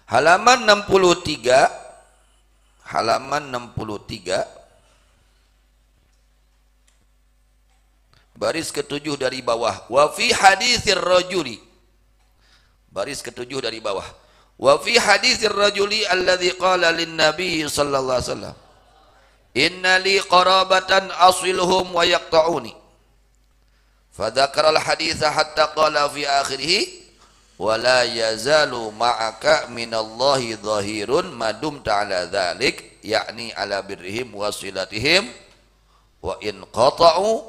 Halaman 63, halaman 63, baris ketujuh dari bawah. Wa fi haditsir rajuli, baris ketujuh dari bawah. Wa fi haditsir rajuli alladzi qala lin nabi sallallahu alaihi wasallam, inna li qarabatan asiluhum wa yaqta'uni. Fadzakara al-haditsa hatta qala fi akhirih wala yazalu ma'aka minallahi dhahirun madum ta'ala dhalik, yakni ala birrihim wa silatihim wa in qata'u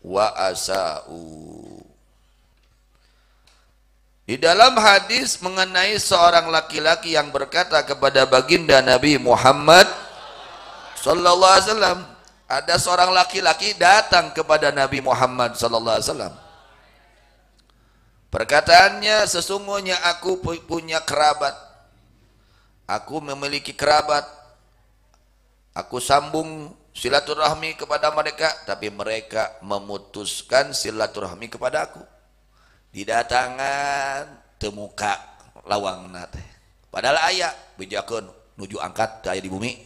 wa asa'u. Di dalam hadis mengenai seorang laki-laki yang berkata kepada baginda Nabi Muhammad sallallahu alaihi wasallam, ada seorang laki-laki datang kepada Nabi Muhammad sallallahu alaihi wasallam. Perkataannya, sesungguhnya aku punya kerabat, aku memiliki kerabat, aku sambung silaturahmi kepada mereka, tapi mereka memutuskan silaturahmi kepada aku. Didatangan temuka lawang nate, padahal ayah bejakeun nuju angkat aya di bumi,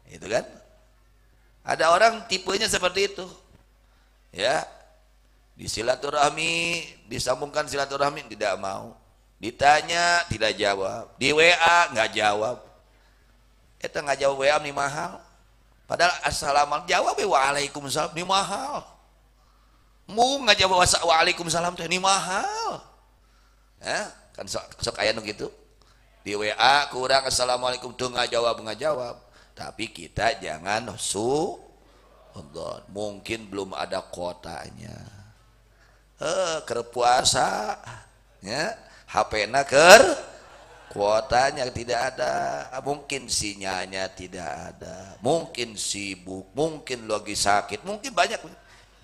itu kan. Ada orang tipenya seperti itu, ya. Di silaturahmi, disambungkan silaturahmi tidak mau, ditanya tidak jawab, di WA nggak jawab, itu nggak jawab WA ini mahal, padahal assalamualaikum jawab waalaikumsalam ini mahal, mu nggak jawab waalaikumsalam ini mahal, ya kan sok aya nu gitu, di WA kurang assalamualaikum tuh nggak jawab, tapi kita jangan mungkin belum ada kuotanya. Ker puasa ya, HP-na ker kuotanya tidak ada, mungkin sinyalnya tidak ada, mungkin sibuk, mungkin lagi sakit, mungkin banyak.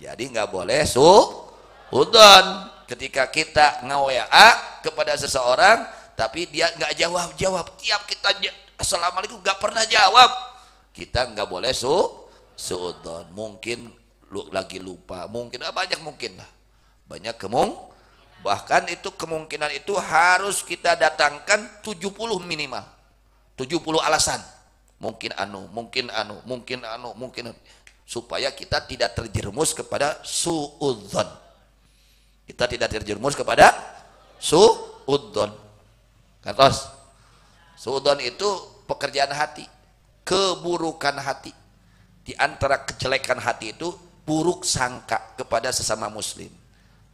Jadi nggak boleh suudon ketika kita nge-WA kepada seseorang tapi dia nggak jawab, tiap kita assalamualaikum nggak pernah jawab, kita nggak boleh suudon. Mungkin lagi lupa, mungkin banyak mungkin lah, banyak bahkan itu kemungkinan itu harus kita datangkan 70 minimal, 70 alasan, mungkin supaya kita tidak terjerumus kepada suudzon, kita tidak terjerumus kepada suudzon. Kantos suudzon itu pekerjaan hati, keburukan hati. Di antara kejelekan hati itu buruk sangka kepada sesama muslim.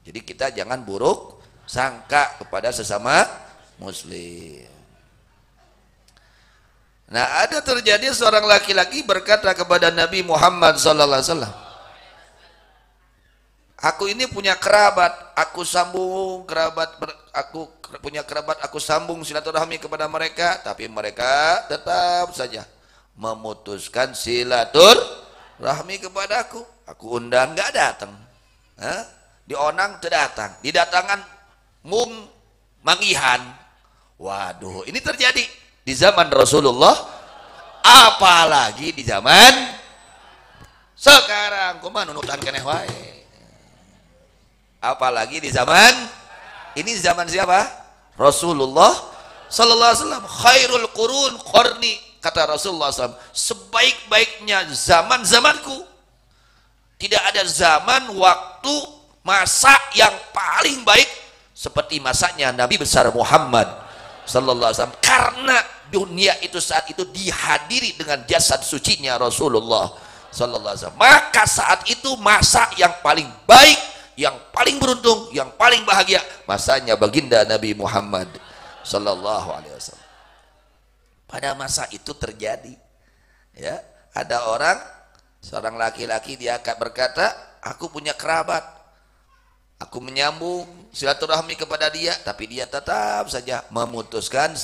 Jadi kita jangan buruk sangka kepada sesama muslim. Nah, ada terjadi seorang laki-laki berkata kepada Nabi Muhammad sallallahu alaihi wasallam, aku ini punya kerabat, aku sambung aku sambung silaturahmi kepada mereka, tapi mereka tetap saja memutuskan silaturahmi kepada aku. Aku undang nggak datang, dionang tidak datang, didatangan mung mangihan. Waduh, ini terjadi di zaman Rasulullah, apalagi di zaman sekarang. Kumaha nunutan keneh wae, apalagi di zaman ini. Zaman siapa? Rasulullah sallallahu alaihi wasallam. Khairul qurun qarni, kata Rasulullah SAW, sebaik-baiknya zaman zamanku. Tidak ada zaman, waktu, masa yang paling baik seperti masanya Nabi besar Muhammad sallallahu alaihi wasallam, karena dunia itu saat itu dihadiri dengan jasad sucinya Rasulullah sallallahu alaihi wasallam. Maka saat itu masa yang paling baik, yang paling beruntung, yang paling bahagia, masanya baginda Nabi Muhammad sallallahu alaihi wasallam. Pada masa itu terjadi, ya, ada orang, seorang laki-laki, dia berkata, aku punya kerabat, aku menyambung silaturahmi kepada dia, tapi dia tetap saja memutuskan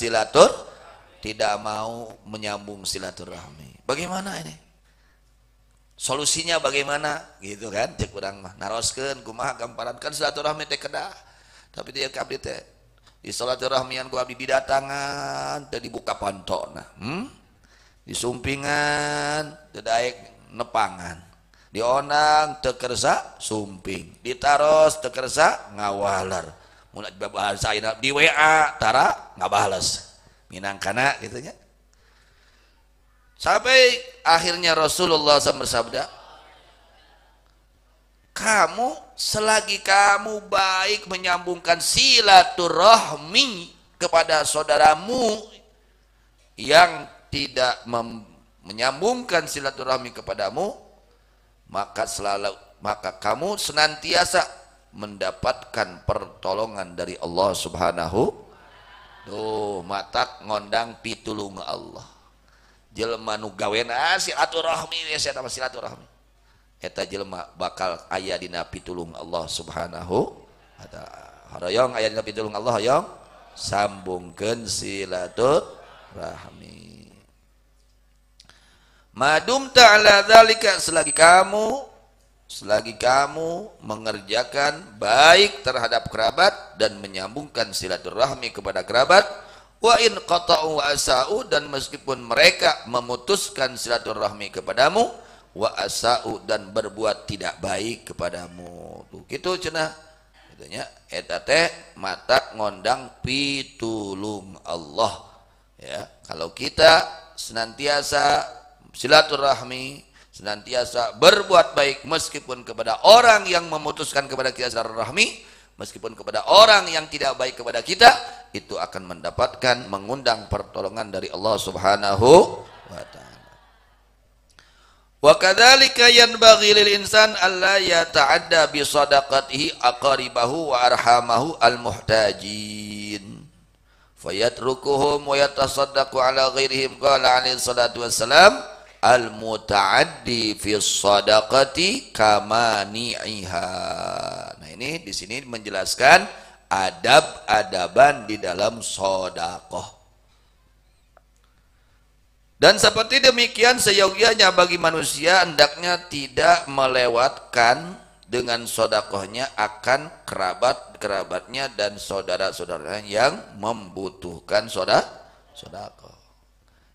tidak mau menyambung silaturahmi. Bagaimana ini? Solusinya bagaimana? Gitu kan? Cek urang mah naroskeun kumaha gamparankan silaturahmi teh kedah. Tapi dia kabeh teh di silaturahmian ku abdi didatangan teh dibuka pontona. Disumpingan teu daek nepangan. Dionang teu kersa sumping, ditaros teu kersa ngawaler, mun bahasa ayeuna di WA tara ngabales minangkana gitu nya. Sampai akhirnya Rasulullah SAW bersabda, kamu selagi kamu baik menyambungkan silaturahmi kepada saudaramu yang tidak menyambungkan silaturahmi kepadamu, maka kamu senantiasa mendapatkan pertolongan dari Allah Subhanahu. Tuh matak ngondang pitulung Allah. Jelema nu gawena silaturahmi we sia silaturahmi. Eta jelema bakal aya dina pitulung Allah Subhanahu wa taala. Hoyong aya dina pitulung Allah hoyong sambungkeun silaturahmi. Madum ta'ala dzalika selagi kamu mengerjakan baik terhadap kerabat dan menyambungkan silaturahmi kepada kerabat, wa in qata'u wa asa'u, dan meskipun mereka memutuskan silaturahmi kepadamu, wa asa'u, dan berbuat tidak baik kepadamu. Tuh kitu cenah. Kitu nya eta teh mata ngondang pitulung Allah. Ya, kalau kita senantiasa silaturahmi, senantiasa berbuat baik meskipun kepada orang yang memutuskan kepada kita silaturahmi, meskipun kepada orang yang tidak baik kepada kita, itu akan mendapatkan mengundang pertolongan dari Allah Subhanahu wa taala. Wa kadzalika yanbaghi lil insan alla yata'adda bi shadaqatihi aqaribahu wa arhamahu al muhtajin fayatrukuhum wa yatasaddaqu ala ghairihim. Qala alaihi salatu wassalam, al muta'addi fi shadaqati kamani'iha. Nah, ini di sini menjelaskan adab-adaban di dalam sedekah. Dan seperti demikian seyogianya bagi manusia hendaknya tidak melewatkan dengan sedekahnya akan kerabat-kerabatnya dan saudara-saudaranya yang membutuhkan sedekah.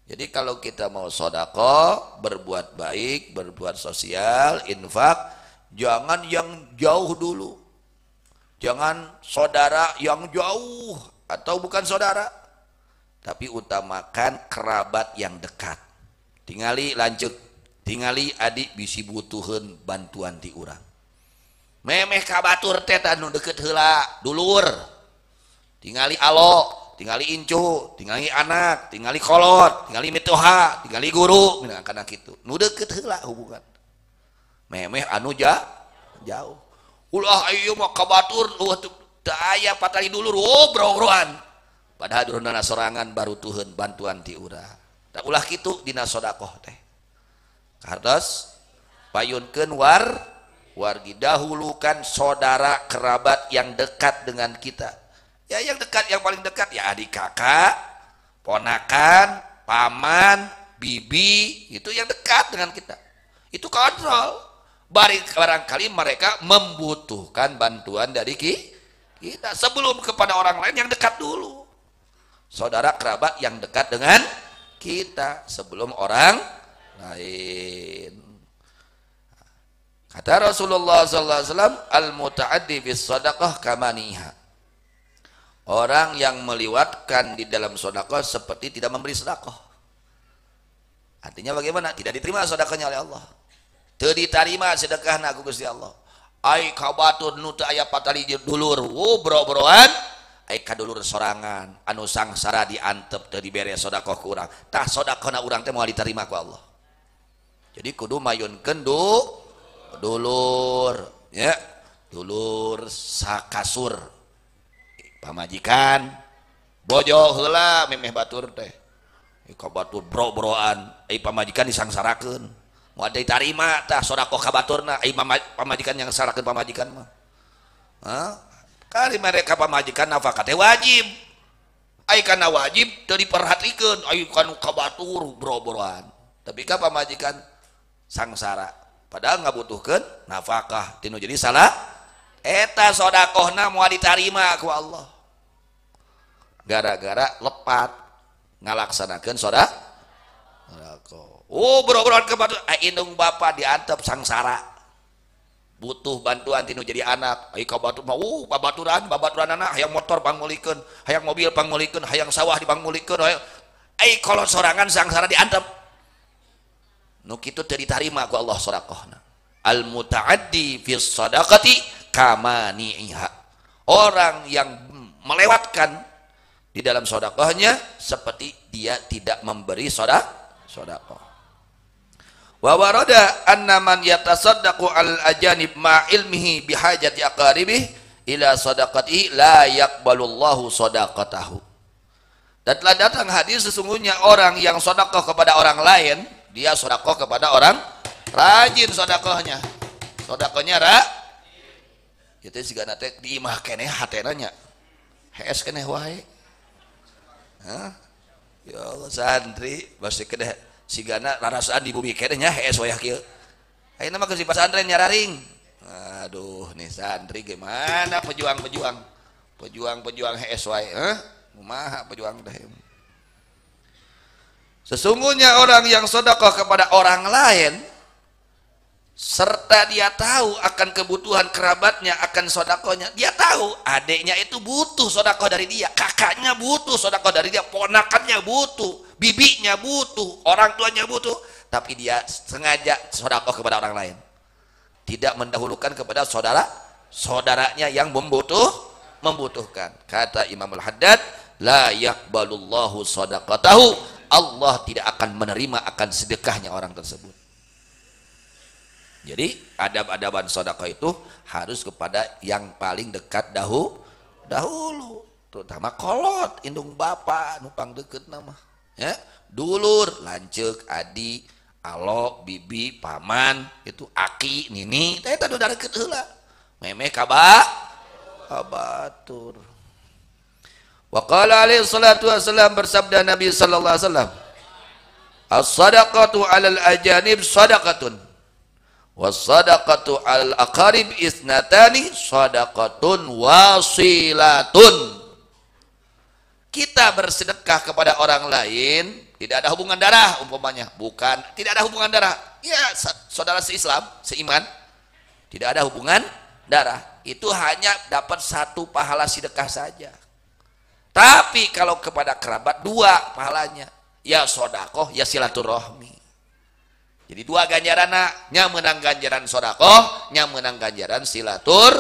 Jadi kalau kita mau sedekah, berbuat baik, berbuat sosial, infak, jangan yang jauh dulu. Jangan saudara yang jauh atau bukan saudara, tapi utamakan kerabat yang dekat. Tingali lanjut, tingali adik bisi butuhun bantuan ti urang. Memeh kabatur teh anu deket heula dulur. Tingali alo, tingali incu, tingali anak, tingali kolot, tingali mitoha, tingali guru, kana kitu. Nu deket heula hubungan. Memeh anu jauh. Ulah ayo mah kabatur teu aya patali dulur bro-broan. Padahal duruna sorangan baru tuheun bantuan ti urang. Da ulah kitu dina sedekah teh. Kartos payunkeun wargi dahulukan saudara kerabat yang dekat dengan kita. Ya yang dekat, yang paling dekat ya adik kakak, ponakan, paman, bibi, itu yang dekat dengan kita. Itu kontrol. Barangkali mereka membutuhkan bantuan dari kita sebelum kepada orang lain yang dekat dulu. Saudara kerabat yang dekat dengan kita sebelum orang lain. Kata Rasulullah SAW, al-muta'addi bis sadaqah kamaniha. Orang yang meliwatkan di dalam sedekah seperti tidak memberi sedekah. Artinya bagaimana? Tidak diterima sedekahnya oleh Allah. Teu diterima sedekahna ku Gusti Allah. Ai kabatur nu teu aya patali dulur, bro-broan, ai kadulur sorangan anu sangsara diantep teu dibere sedekah ku urang. Tah sedekahna urang teh moal diterima ku Allah. Jadi kudu mayunkeun dulur, ya. Dulur sakasur. Pamajikan bojo heula memeh batur teh. Kabatur bro-broan, ai pamajikan disangsarakeun. Moal diterima tah sedekah ka baturna, ai pamajikan yang sarakeun pamajikan mah. Kali mereka pamajikan nafkah teh wajib. Ai kana wajib teu diperhatikeun, ai kanu ka batur bro-broan. Tapi ka pamajikan sangsara. Padahal ngabutuhkeun nafkah, tinu jadi salah. Eta sedekahna moal diterima ku Allah. Gara-gara lepat ngalaksanakeun sedekah. Bro-broan ke batu indung bapak diantep sangsara. butuh bantuan tinu jadi anak ai kabatur mah babaturan anak hayang motor pangmulikeun hayang mobil pangmulikeun hayang sawah dipangmulikeun ai kolot sorangan sangsara diantep nu kitu teu ditarima ku Allah sedekahna. Al mutaaddi fi shadaqati kamani'iha, orang yang melewatkan di dalam sedekahnya seperti dia tidak memberi sedekah. Wa warada anna man yatasaddaqu al ajanib ma ilmihi bihajati aqaribih ila sadaqatihi la yaqbalullahu sadaqatahu. Dan telah datang hadis sesungguhnya orang yang sedekah kepada orang lain, dia sedekah kepada orang rajin sedekahnya. Sedekahnya kitu sigana teh diimah keneh hatena nya. Hees keneh wae. Hah? Ya Allah santri basi keneh sigana rarasaan di bumi kedenya hees wayah kieu. Ayeuna mah geus di pesantren nyararing. Aduh, nih santri gimana pejuang-pejuang hees wae, kumaha pejuang teh. Sesungguhnya orang yang sedekah kepada orang lain serta dia tahu akan kebutuhan kerabatnya akan sedekahnya, dia tahu adiknya itu butuh sedekah dari dia, kakaknya butuh sedekah dari dia, ponakannya butuh, bibinya butuh, orang tuanya butuh, tapi dia sengaja sedekah kepada orang lain, tidak mendahulukan kepada saudaranya yang membutuhkan. Kata Imam Al-Haddad, la yaqbalullahu shadaqatahu, Allah tidak akan menerima akan sedekahnya orang tersebut. Jadi adab-adaban sedekah itu harus kepada yang paling dekat dahulu, terutama kolot indung bapa numpang deket nama ya, dulur lanceuk adi alo bibi paman itu aki nini teh tadu deket heula memeh kabatur. Wa qala alaihi salatu wasallam, bersabda Nabi sallallahu alaihi wasallam, as-sadaqatu 'alal ajanib sadaqatun was-sadaqatu 'alal aqarib isnatani sadaqatun wasilatun. Kita bersedekah kepada orang lain tidak ada hubungan darah umpamanya, bukan tidak ada hubungan darah ya, saudara seislam seiman tidak ada hubungan darah, itu hanya dapat satu pahala sedekah saja. Tapi kalau kepada kerabat dua pahalanya, ya sedekah ya silaturahmi. Jadi dua ganjaranna, nya menang ganjaran sedekah, nya menang ganjaran silatur.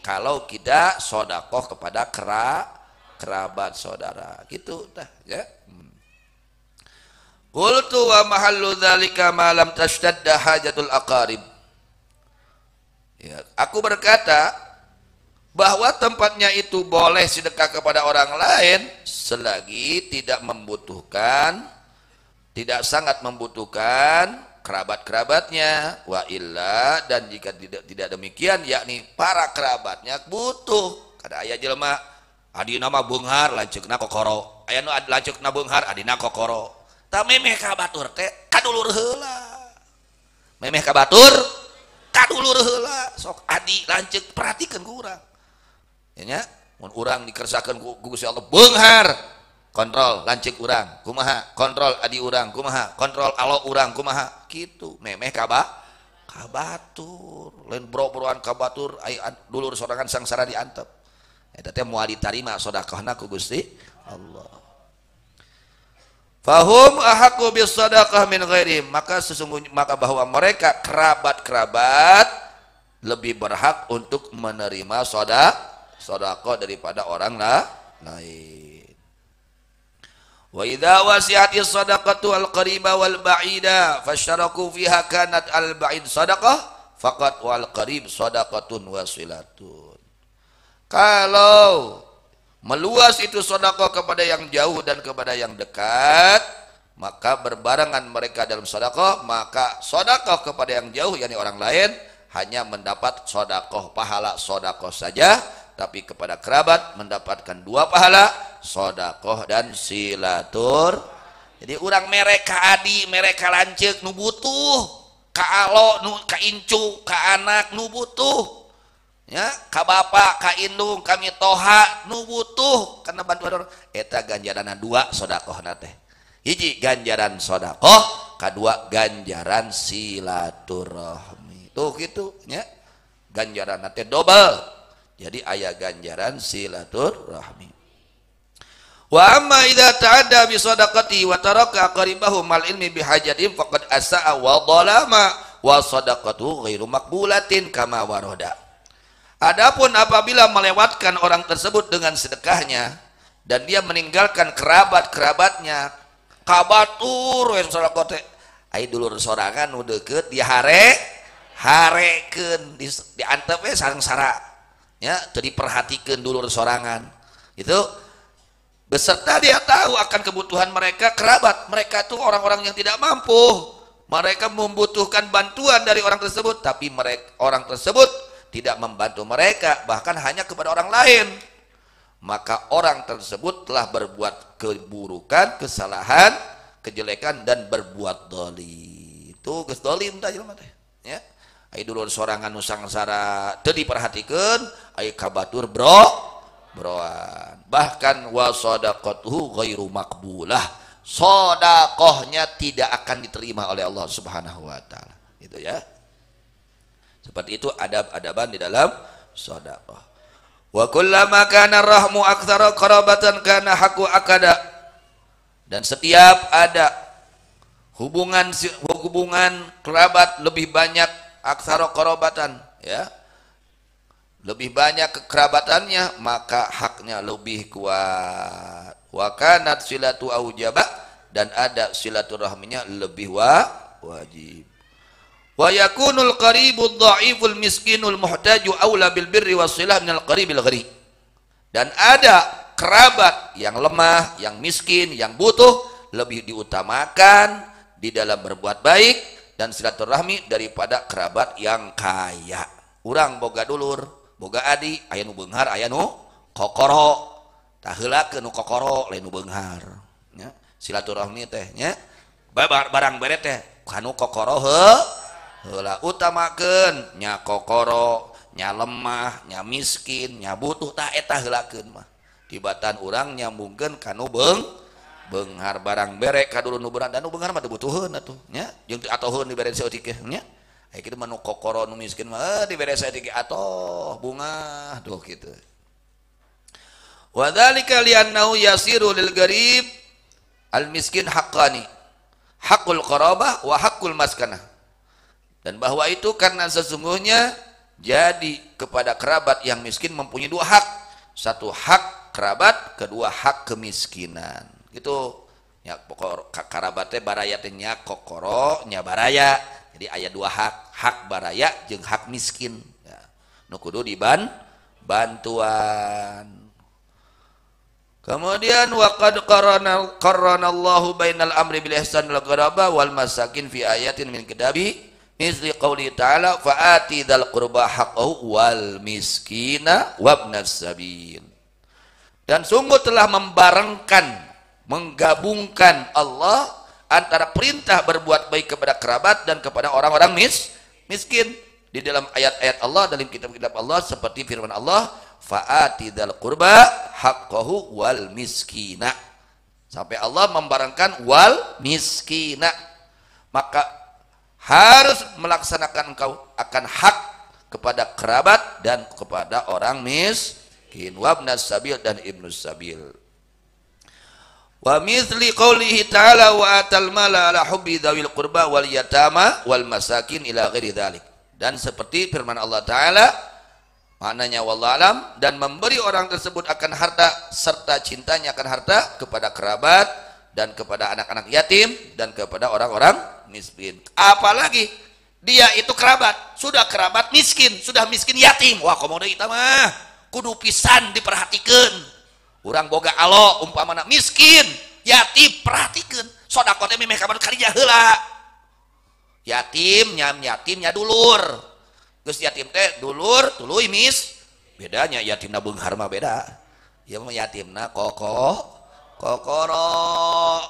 Kalau kita sedekah kepada kerabat saudara, gitu dah ya. Qultu wa mahallu dzalika ma lam tashtadda hajatul aqarib. Ya, aku berkata bahwa tempatnya itu boleh sedekah kepada orang lain selagi tidak membutuhkan, tidak sangat membutuhkan kerabat-kerabatnya, wa illa, dan jika tidak demikian yakni para kerabatnya butuh. Kada aya jelema adina mah beunghar lanceukna kokoro, aya nu lanceukna beunghar adina kokoro, tah memeh ka batur teh kadulur heula, memeh ka batur kadulur heula, sok adi lanceuk perhatikeun ku urang nya, mun urang dikersakeun ku Gusti Allah beunghar, kontrol lanceuk urang kumaha, kontrol adi urang kumaha, kontrol alo urang kumaha, kitu memeh ka batur, lain boro-boroan ka batur aya dulur sorangan sangsara diantep, eta teh moal ditarima sedekahna ku Gusti Allah. Fahum ahaqqu bis sadaqah min ghairihim, maka sesungguhnya bahwa mereka kerabat-kerabat lebih berhak untuk menerima sedekah daripada orang lain. Wa idza wasi'atis sadaqatu al qariba wal ba'ida fasyaraku fiha kanat al ba'id sadaqah faqat wal qarib sadaqatun wasilatun. Kalau meluas itu sedekah kepada yang jauh dan kepada yang dekat, maka berbarengan mereka dalam sedekah, maka sedekah kepada yang jauh yakni orang lain hanya mendapat sedekah pahala sedekah saja, tapi kepada kerabat mendapatkan dua pahala sedekah dan silatur. Jadi urang mereka adi mereka lanceuk nu butuh, ka alo nu ka incu ka anak nu butuh ya, ka bapa ka indung kami toha nu butuh karena bantuan orang eta ganjaranna dua sedekahna teh, hiji ganjaran sedekah, kadua ganjaran silaturahmi tuh gitu nya. ganjaran teh double. Jadi aya ganjaran silaturahmi. Wa amma idza ta'adda bi shadaqati wa taraka aqribahu mal ilmi bi hajatin faqad asa'a wa dhalama wa shadaqatu ghairu maqbulatin kama warada. Adapun apabila melewatkan orang tersebut dengan sedekahnya dan dia meninggalkan kerabat-kerabatnya, kabatur we sedekah teh ai dulur sorangan nu deukeut di harekeun di antep we sareng-sara nya teu diperhatikeun dulur sorangan. Itu beserta dia tahu akan kebutuhan mereka, kerabat mereka itu orang-orang yang tidak mampu, mereka membutuhkan bantuan dari orang tersebut, tapi orang tersebut tidak membantu mereka, bahkan hanya kepada orang lain, maka orang tersebut telah berbuat keburukan, kesalahan, kejelekan, dan berbuat dolim. Itu geus dolim tah jelema teh ya. Ai dulur sorangan nu sangsara teu diperhatikeun, ai kabatur broan. Bahkan wa shadaqatuhu ghairu maqbulah, sedekahnya tidak akan diterima oleh Allah Subhanahu wa taala. Itu ya. Seperti itu adab-adaban di dalam sedekah. Wa kullama kana rahmu aktsara qarabatan kana haqqu akada. Dan setiap ada hubungan kerabat lebih banyak aktsara qarabatan ya. Lebih banyak kekerabatannya, maka haknya lebih kuat. Wa kanat silatu aujaba, dan ada silaturahminya lebih wajib. Wa yakunul qaribud dha'iful miskinul muhtaju aula bil birri wasilah minal qaribil gharib. Dan ada kerabat yang lemah, yang miskin, yang butuh lebih diutamakan di dalam berbuat baik dan silaturahmi daripada kerabat yang kaya. Urang boga dulur, boga adi, aya nu beunghar, aya nu kokoro. Tah heulakeun nu kokoro lain nu beunghar. Nya, silaturahmi teh nya barang bere teh kanu kokoro heula utamakeun nya kokoro, nya lemah, nya miskin, nya butuh tah eta heulakeun mah. Tibatan urang nyambungkeun kanu beunghar barang bere ka dulur nu beunghar, dan nu beunghar mah teu butuheun atuh nya. Jeung teu atoheun dibere saeutik nya. Aya kitu mah nu kokoro nu miskin mah dibere saeutik atoh bunga duh kitu. Wa dzalika li'annahu yasiru lil gharib al miskin haqqani, haqqul qarabah wa haqqul maskanah. Dan bahwa itu karena sesungguhnya jadi kepada kerabat yang miskin mempunyai dua hak. Satu hak kerabat, kedua hak kemiskinan. Gitu. Ya pokok karabatnya baraya teh nya kokoro, nya baraya. Jadi aya dua hak, hak baraya jeung hak miskin. Ya. Nu kudu bantuan. Kemudian waqad qarrana Allahu bainal amri bil ihsan wal qarabah wal masakin fi ayatin min kitabi misli qouli ta'ala fa'ati dzal qurba haqqahu wal miskina wabnas sabil. Dan sungguh telah menggabungkan Allah antara perintah berbuat baik kepada kerabat dan kepada orang-orang miskin di dalam ayat-ayat Allah, dalam kitab-kitab Allah, seperti firman Allah fa'ati dzal qurba haqqahu wal miskina, sampai Allah membarengkan wal miskina. Maka harus melaksanakan engkau akan hak kepada kerabat dan kepada orang miskin, wabnas sabil dan ibnus sabil. Wa mithli qoulihi ta'ala wa atal mala ala hubbi dzawil qurba wal yatama wal masakin ila ghairi dzalik. Dan seperti firman Allah Ta'ala, maknanya wallahu alam, dan memberi orang tersebut akan harta serta cintanya akan harta kepada kerabat dan kepada anak-anak yatim dan kepada orang-orang miskin. Apalagi dia itu kerabat, sudah kerabat miskin, sudah miskin yatim. Wah, komodo itu mah kudu pisan diperhatikeun. Urang boga alo umpamana miskin, yatim, perhatikeun. Sodaqoh teh memeh kabar karija heula. Yatim nya dulur. Geus yatim teh dulur, tuluy bedanya yatimna beunghar mah beda. Ieu mah yatimna kokoro,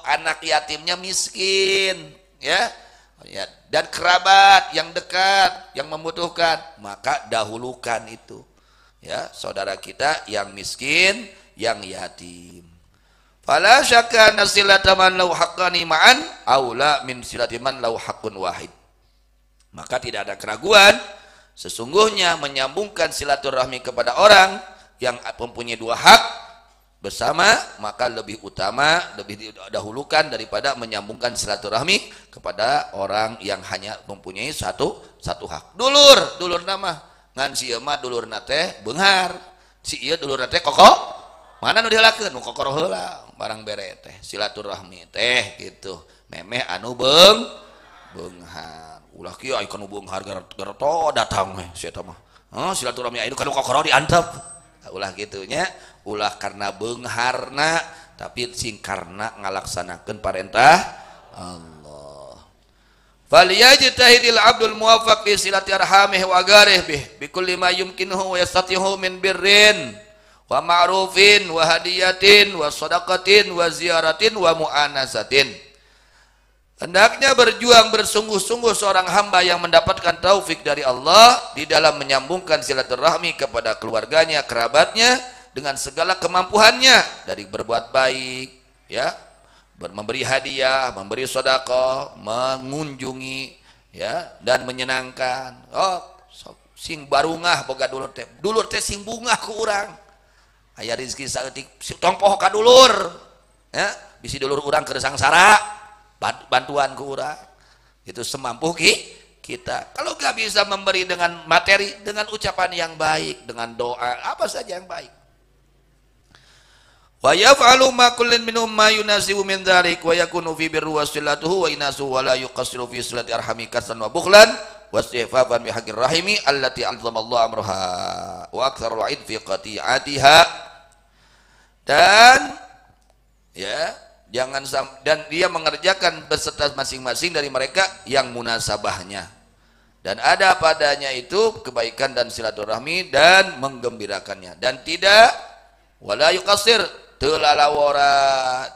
anak yatimnya miskin, ya. Dan kerabat yang dekat, yang membutuhkan, maka dahulukan itu. Ya, saudara kita yang miskin, yang yatim. Fala syakka anna silata man lahu haqqani ma'an aula min silati man lahu haqqun wahid. Maka tidak ada keraguan Sesungguhnya menyambungkan silaturahmi kepada orang yang mempunyai dua hak bersama, maka lebih utama, lebih didahulukan daripada menyambungkan silaturahmi kepada orang yang hanya mempunyai satu hak. Dulur nama ngan si emak dulur nate beunghar, si ieu dulur nate kokok, mana nu diheulakeun nu kokor heula barang bere teh silaturahmi teh gitu. Memeh anu beunghar. Ulah kieu aya kanu beunghar gara-gara to datang we sia eta mah. Silaturahmi aya kanu kokoro diantep. Ulah kitu nya, ulah karena beungharna tapi sing karena ngalaksanakeun parentah Allah. Falyajtahidil abdul muwaffaq fi silati arhamih wa garih bi kulli ma yumkinuhu wa yastatihu min birrin wa ma'rufin wa hadiyatin wa shadaqatin wa ziyaratin wa mu'anasatin. Hendaknya berjuang bersungguh-sungguh seorang hamba yang mendapatkan taufik dari Allah di dalam menyambungkan silaturahmi kepada keluarganya, kerabatnya dengan segala kemampuannya, dari berbuat baik, ya, memberi hadiah, memberi sedekah, mengunjungi, ya, dan menyenangkan. Sing barungah boga dulur teh sing bungah ku urang. Aya rezeki saeutik tong poho ka dulur, ya, bisi dulur urang keur sangsara. Bantuan ke urang itu semampu kita. Kalau nggak bisa memberi dengan materi, dengan ucapan yang baik, dengan doa, apa saja yang baik. Wa yaf'alu ma kullin minhum ma yunasibu min dzalik wa yakunu fi birri wasilatuhu wa inasu wa la yuqassiru fi silati arhami kasan wa bukhlan wa istifafan bi haqqir rahimi allati alzamallahu amruha wa aktsarul wa'id fi qati'atiha. Dan ya, jangan dan dia mengerjakan beserta masing-masing dari mereka yang munasabahnya, dan ada padanya itu kebaikan dan silaturahmi dan menggembirakannya, dan tidak wala yuqassir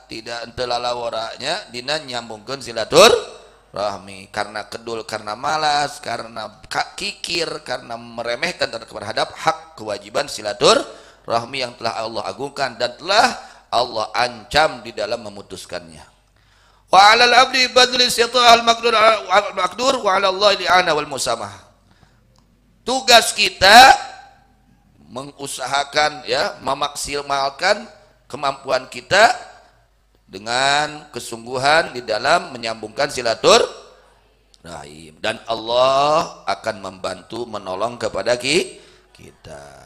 tidak telalawaranya dina nyambungkeun silaturahmi karena kedul, karena malas, karena kikir, karena meremehkan terhadap hak kewajiban silaturahmi yang telah Allah agungkan dan telah Allah ancam di dalam memutuskannya. Wa 'alal 'abdi badlul istita'al maqdur wa 'ala Allah li'ana wal musamah. Tugas kita mengusahakan, ya, memaksimalkan kemampuan kita dengan kesungguhan di dalam menyambungkan silaturahim, dan Allah akan membantu menolong kepada kita.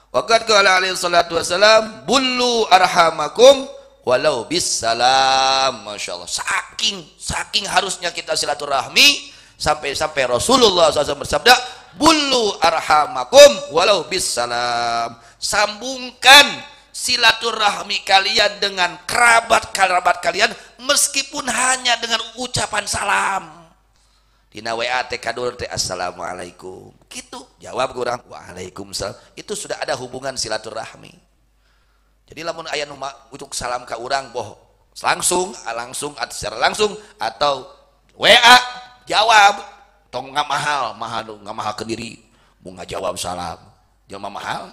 Waqad qala alaihi salatu wassalam bullu arhamakum walau bisalam. Masyaallah, saking harusnya kita silaturahmi sampai Rasulullah SAW bersabda bullu arhamakum walau bisalam. Sambungkan silaturahmi kalian dengan kerabat kalian meskipun hanya dengan ucapan salam. Dina WA teh kadul teh assalamualaikum gitu, jawab kurang waalaikumsalam, itu sudah ada hubungan silaturahmi. Jadi lamun aya nu ucuk salam ka urang boh langsung secara langsung atau WA jawab tong ngamahal ke diri mau ngajawab salam jelema mahal,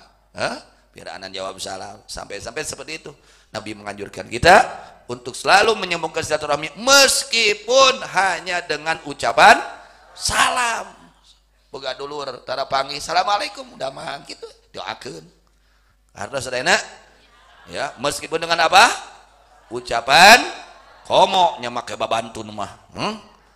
biar anan jawab salam sampai seperti itu. Nabi menganjurkan kita untuk selalu menyambungkan silaturahmi meskipun hanya dengan ucapan salam. Boga dulur tara panggih assalamualaikum udah mah gitu doakeun. Karena sadayana ya meskipun dengan apa? Ucapan komo nya make babantun mah.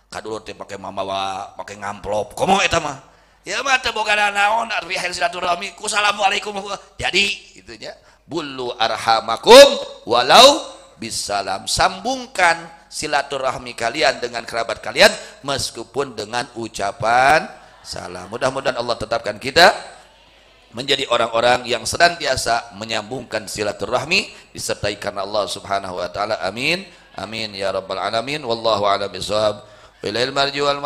Kadulur teh make mamawa make ngamplop. Komo eta mah. Ya mah teh boga naon ari silaturahmi ku assalamualaikum jadi gitu nya. Bullu arhamakum walau bisalam. Sambungkan silaturahmi kalian dengan kerabat kalian meskipun dengan ucapan salam. Mudah-mudahan Allah tetapkan kita menjadi orang-orang yang senantiasa menyambungkan silaturahmi disertai karena Allah Subhanahu wa taala. Amin. Amin ya rabbal alamin. Wallahu a'lam bishawab. Bilal marji wal